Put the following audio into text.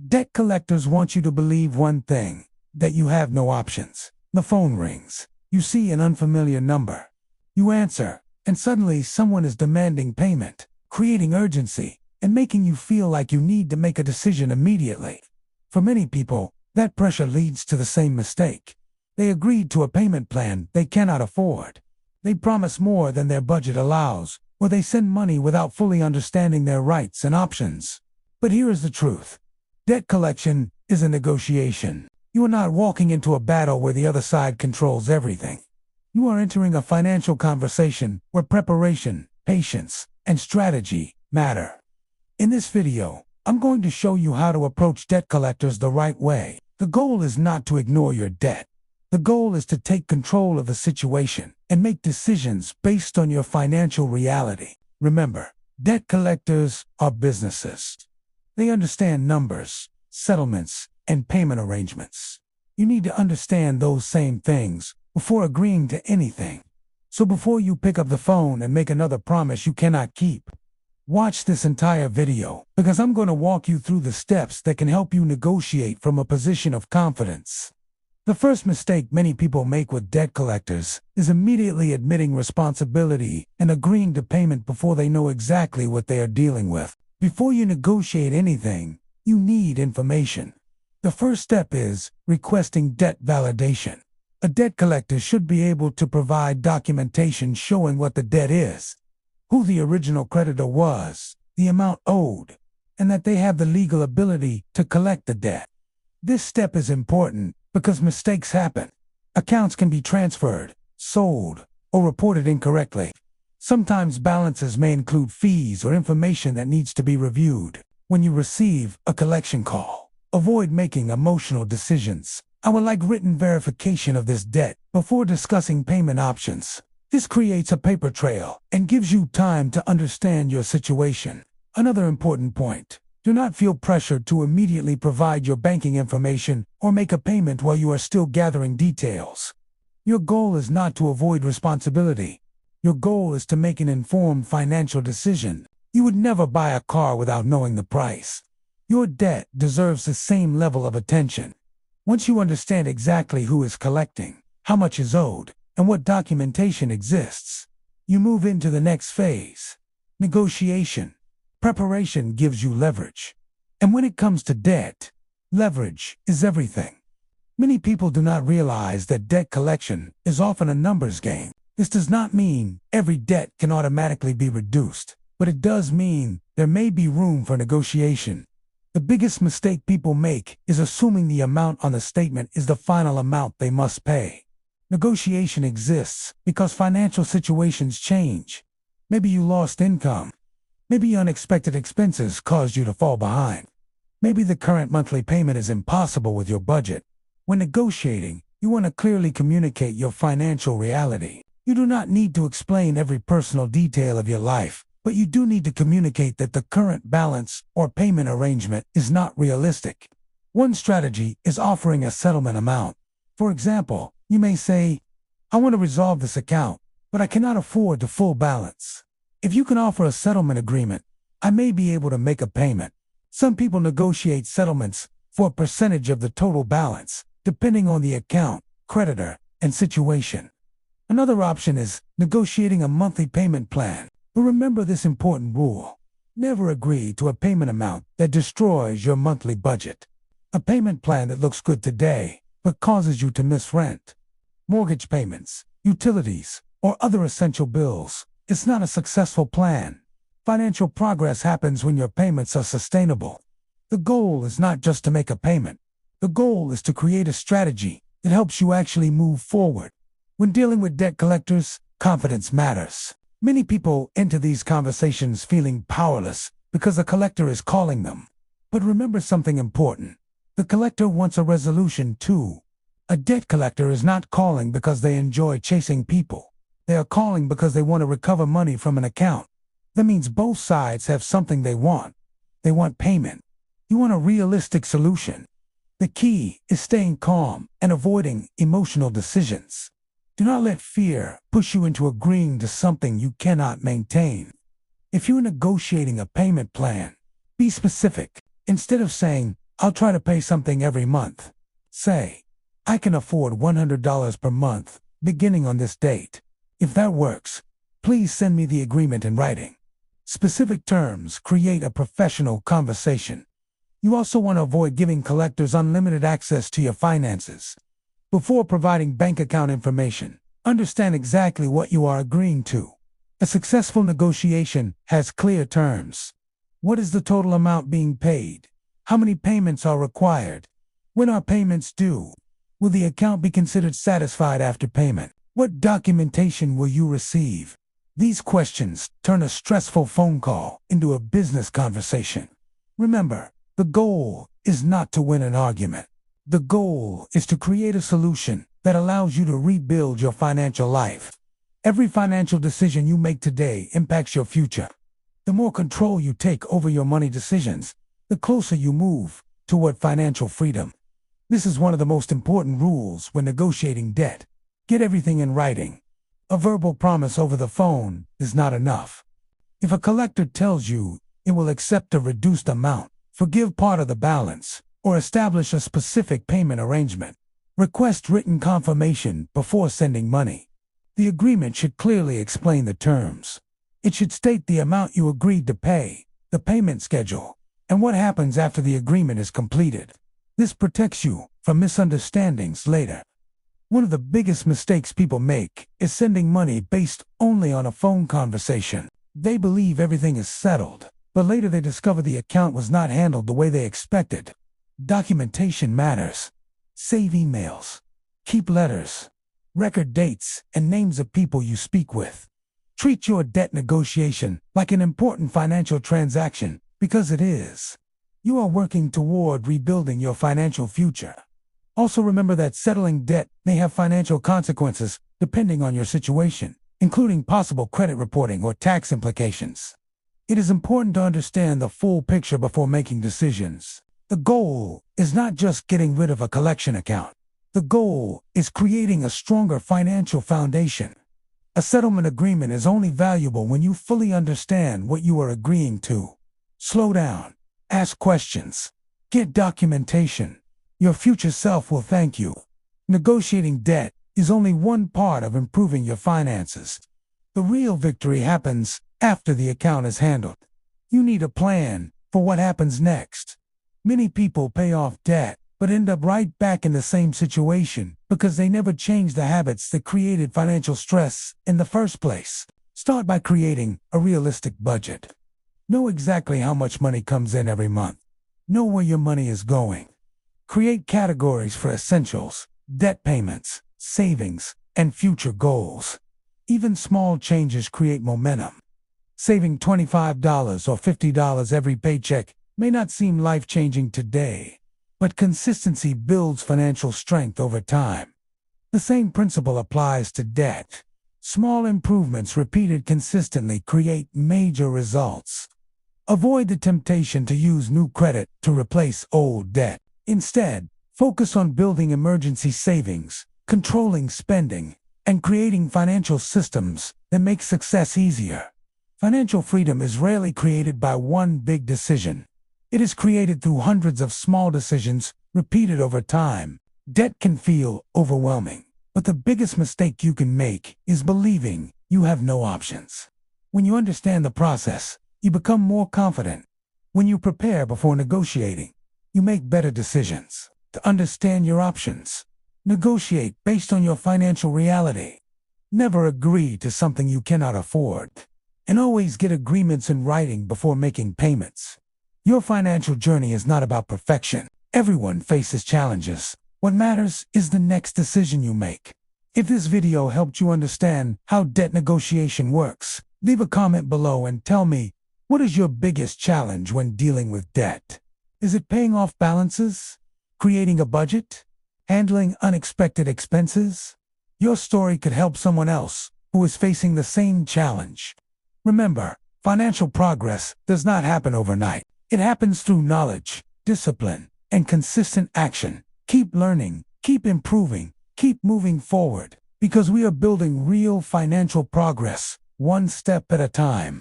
Debt collectors want you to believe one thing, that you have no options. The phone rings. You see an unfamiliar number. You answer, and suddenly someone is demanding payment, creating urgency, and making you feel like you need to make a decision immediately. For many people, that pressure leads to the same mistake. They agreed to a payment plan they cannot afford. They promise more than their budget allows, or they send money without fully understanding their rights and options. But here is the truth. Debt collection is a negotiation. You are not walking into a battle where the other side controls everything. You are entering a financial conversation where preparation, patience, and strategy matter. In this video, I'm going to show you how to approach debt collectors the right way. The goal is not to ignore your debt. The goal is to take control of the situation and make decisions based on your financial reality. Remember, debt collectors are businesses. They understand numbers, settlements, and payment arrangements. You need to understand those same things before agreeing to anything. So before you pick up the phone and make another promise you cannot keep, watch this entire video because I'm going to walk you through the steps that can help you negotiate from a position of confidence. The first mistake many people make with debt collectors is immediately admitting responsibility and agreeing to payment before they know exactly what they are dealing with. Before you negotiate anything, you need information. The first step is requesting debt validation. A debt collector should be able to provide documentation showing what the debt is, who the original creditor was, the amount owed, and that they have the legal ability to collect the debt. This step is important because mistakes happen. Accounts can be transferred, sold, or reported incorrectly. Sometimes balances may include fees or information that needs to be reviewed. When you receive a collection call, avoid making emotional decisions. I would like written verification of this debt before discussing payment options. This creates a paper trail and gives you time to understand your situation. Another important point. Do not feel pressured to immediately provide your banking information or make a payment while you are still gathering details. Your goal is not to avoid responsibility. Your goal is to make an informed financial decision. You would never buy a car without knowing the price. Your debt deserves the same level of attention. Once you understand exactly who is collecting, how much is owed, and what documentation exists, you move into the next phase. Negotiation. Preparation gives you leverage. And when it comes to debt, leverage is everything. Many people do not realize that debt collection is often a numbers game. This does not mean every debt can automatically be reduced, but it does mean there may be room for negotiation. The biggest mistake people make is assuming the amount on the statement is the final amount they must pay. Negotiation exists because financial situations change. Maybe you lost income. Maybe unexpected expenses caused you to fall behind. Maybe the current monthly payment is impossible with your budget. When negotiating, you want to clearly communicate your financial reality. You do not need to explain every personal detail of your life, but you do need to communicate that the current balance or payment arrangement is not realistic. One strategy is offering a settlement amount. For example, you may say, I want to resolve this account, but I cannot afford the full balance. If you can offer a settlement agreement, I may be able to make a payment. Some people negotiate settlements for a percentage of the total balance, depending on the account, creditor, and situation. Another option is negotiating a monthly payment plan. But remember this important rule. Never agree to a payment amount that destroys your monthly budget. A payment plan that looks good today, but causes you to miss rent, mortgage payments, utilities, or other essential bills. It's not a successful plan. Financial progress happens when your payments are sustainable. The goal is not just to make a payment. The goal is to create a strategy that helps you actually move forward. When dealing with debt collectors, confidence matters. Many people enter these conversations feeling powerless because a collector is calling them. But remember something important. The collector wants a resolution too. A debt collector is not calling because they enjoy chasing people. They are calling because they want to recover money from an account. That means both sides have something they want. They want payment. You want a realistic solution. The key is staying calm and avoiding emotional decisions. Do not let fear push you into agreeing to something you cannot maintain. If you're negotiating a payment plan, be specific. Instead of saying, I'll try to pay something every month. Say, I can afford $100 per month, beginning on this date. If that works, please send me the agreement in writing. Specific terms create a professional conversation. You also want to avoid giving collectors unlimited access to your finances. Before providing bank account information, understand exactly what you are agreeing to. A successful negotiation has clear terms. What is the total amount being paid? How many payments are required? When are payments due? Will the account be considered satisfied after payment? What documentation will you receive? These questions turn a stressful phone call into a business conversation. Remember, the goal is not to win an argument. The goal is to create a solution that allows you to rebuild your financial life. Every financial decision you make today impacts your future. The more control you take over your money decisions, the closer you move toward financial freedom. This is one of the most important rules when negotiating debt. Get everything in writing. A verbal promise over the phone is not enough. If a collector tells you it will accept a reduced amount, forgive part of the balance, or establish a specific payment arrangement, request written confirmation before sending money. The agreement should clearly explain the terms. It should state the amount you agreed to pay, the payment schedule, and what happens after the agreement is completed. This protects you from misunderstandings later. One of the biggest mistakes people make is sending money based only on a phone conversation. They believe everything is settled, but later they discover the account was not handled the way they expected. Documentation matters. Save emails. Keep letters, record dates, and names of people you speak with. Treat your debt negotiation like an important financial transaction, because it is. You are working toward rebuilding your financial future. Also remember that settling debt may have financial consequences depending on your situation, including possible credit reporting or tax implications. It is important to understand the full picture before making decisions. The goal is not just getting rid of a collection account. The goal is creating a stronger financial foundation. A settlement agreement is only valuable when you fully understand what you are agreeing to. Slow down. Ask questions. Get documentation. Your future self will thank you. Negotiating debt is only one part of improving your finances. The real victory happens after the account is handled. You need a plan for what happens next. Many people pay off debt, but end up right back in the same situation because they never changed the habits that created financial stress in the first place. Start by creating a realistic budget. Know exactly how much money comes in every month. Know where your money is going. Create categories for essentials, debt payments, savings, and future goals. Even small changes create momentum. Saving $25 or $50 every paycheck may not seem life-changing today, but consistency builds financial strength over time. The same principle applies to debt. Small improvements repeated consistently create major results. Avoid the temptation to use new credit to replace old debt. Instead, focus on building emergency savings, controlling spending, and creating financial systems that make success easier. Financial freedom is rarely created by one big decision. It is created through hundreds of small decisions repeated over time. Debt can feel overwhelming, but the biggest mistake you can make is believing you have no options. When you understand the process, you become more confident. When you prepare before negotiating, you make better decisions. To understand your options, negotiate based on your financial reality. Never agree to something you cannot afford. And always get agreements in writing before making payments. Your financial journey is not about perfection. Everyone faces challenges. What matters is the next decision you make. If this video helped you understand how debt negotiation works, leave a comment below and tell me, what is your biggest challenge when dealing with debt? Is it paying off balances? Creating a budget? Handling unexpected expenses? Your story could help someone else who is facing the same challenge. Remember, financial progress does not happen overnight. It happens through knowledge, discipline, and consistent action. Keep learning, keep improving, keep moving forward, because we are building real financial progress, one step at a time.